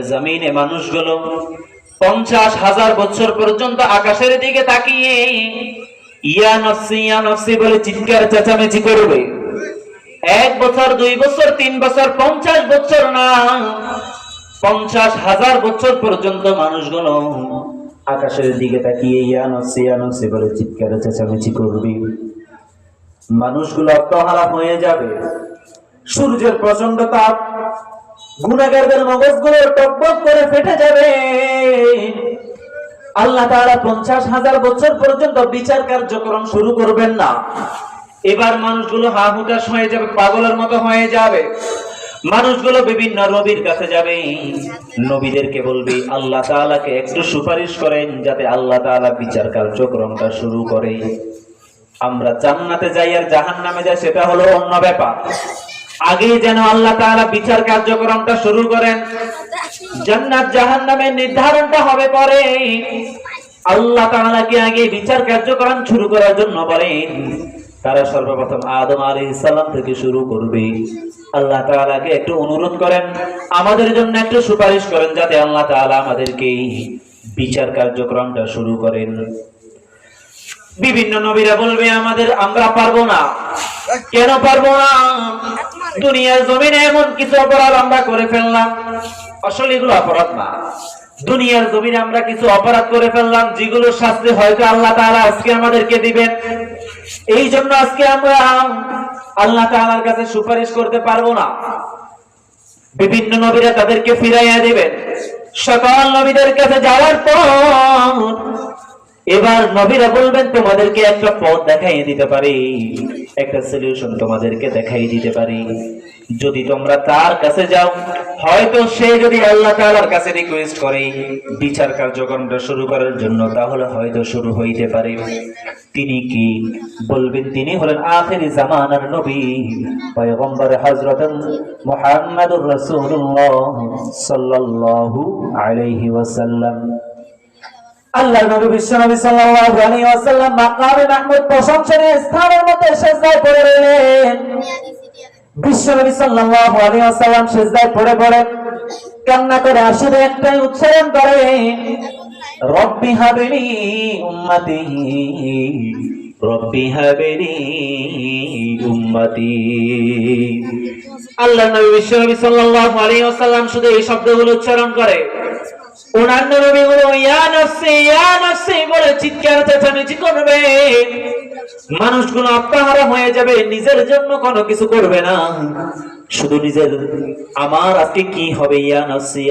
জমিনে মানুষগুলো 50,000 বছর পর্যন্ত আকাশের দিকে তাকিয়ে ইয়া নফসি বলে চিৎকার চেঁচামেচি করবে। 1 বছর 2 বছর 3 বছর 50 বছর না, 50,000 বছর পর্যন্ত মানুষগুলো আকাশের দিকে তাকিয়ে ইয়া নফসি বলে চিৎকার চেঁচামেচি করবে। মানুষগুলো আত্মহারা হয়ে যাবে। সূর্যের প্রচন্ড তাপ গুনাহগারদের মগজগুলো টকবক করে ফেটে যাবে। আল্লাহ তাআলা 50,000 বছর পর্যন্ত বিচার কার্যক্রম শুরু করবেন না। এবার মানুষগুলো হা হুতাশ হয়ে যাবে, পাগলের মতো হয়ে যাবে। মানুষগুলো বিভিন্ন নবীর কাছে যাবে, নবীদেরকে বলবে আল্লাহ তাআলাকে একটু সুপারিশ করেন যাতে আল্লাহ তাআলা বিচার কার্যক্রমটা শুরু করে। আমরা জান্নাতে যাই আর জাহান্নামে যাই সেটা হলো অন্য ব্যাপার। আগে যেন আল্লাহ তাআলা বিচার কার্যক্রমটা শুরু করেন। জান্নাত জাহান্নামের নির্ধারণটা হবে পরে। আল্লাহ তাআলাকে আগে বিচার কার্যক্রম শুরু করার জন্য বলেন। তারা সর্বপ্রথম আদম আলাইহিস সালাম থেকে শুরু করবে। আল্লাহ তাআলাকে একটু অনুরোধ করেন, আমাদের জন্য একটু সুপারিশ করেন যাতে আল্লাহ তাআলা আমাদেরকে বিচার কার্যক্রমটা শুরু করেন। বিভিন্ন নবীরা বলবে আমরা পারবো না। কেন পারবো না? দুনিয়ার জমিনে এমন কিছু অপরাধ আমরা করে ফেললাম। আসলে এগুলো অপরাধ না। দুনিয়ার জমিনে আমরা কিছু অপরাধ করে ফেললাম যেগুলোর শাস্তি হয়তো আল্লাহ তাআলা আজকে আমাদেরকে দিবেন। এই জন্য আজকে আমরা আল্লাহ তাআলার কাছে সুপারিশ করতে পারবো না। বিভিন্ন নবীরা তাদেরকে ফিরাইয়া দিবেন। সকল নবীদের কাছে যাওয়ার পর এবার নবীরা বলবেন তোমাদেরকে একটা পথ দেখাই দিতে পারি, একটা সলিউশন তোমাদেরকে দেখাই দিতে পারি। যদি তোমরা তার কাছে যাও, হয়তো সে যদি আল্লাহ তাআলার কাছে রিকোয়েস্ট করে বিচার কার্যক্রমটা শুরু করার জন্য, তাহলে হয়তো শুরু হইতে পারে। তিনি কি বলবেন? তিনি হলেন আখিরি জামানার নবী পয়গম্বর হযরত মুহাম্মদুর রাসূলুল্লাহ সাল্লাল্লাহু আলাইহি ওয়াসাল্লাম। আল্লাহর নবী বিশ্বনবী সাল্লাল্লাহু আলাইহি ওয়াসাল্লাম মাকামে মাহমুদ প্রশংসনীয় স্থানের মধ্যে সিজদায় পড়ে রইলেন। বিশ্বনবী সাল্লাল্লাহু আলাইহি ওয়াসাল্লাম সিজদায় পড়ে কান্না করে আসলে একটাই উচ্চারণ করে, রব্বি হাবলি উম্মতি, রব্বি হাবলি উম্মতি। আল্লাহর নবী বিশ্বনবী সাল্লাল্লাহু আলাইহি ওয়াসাল্লাম শুধু এই শব্দগুলো উচ্চারণ করে। অন্যান্য নবীগুলো ইয়া নফসি বলে চিৎকার চেঁচামেচি করবে। মানুষগুলো আত্মহারা হয়ে যাবে, নিজের জন্য কোনো কিছু করবে না, শুধু নিজের আমার আজকে কি হবে ইয়া নফসি।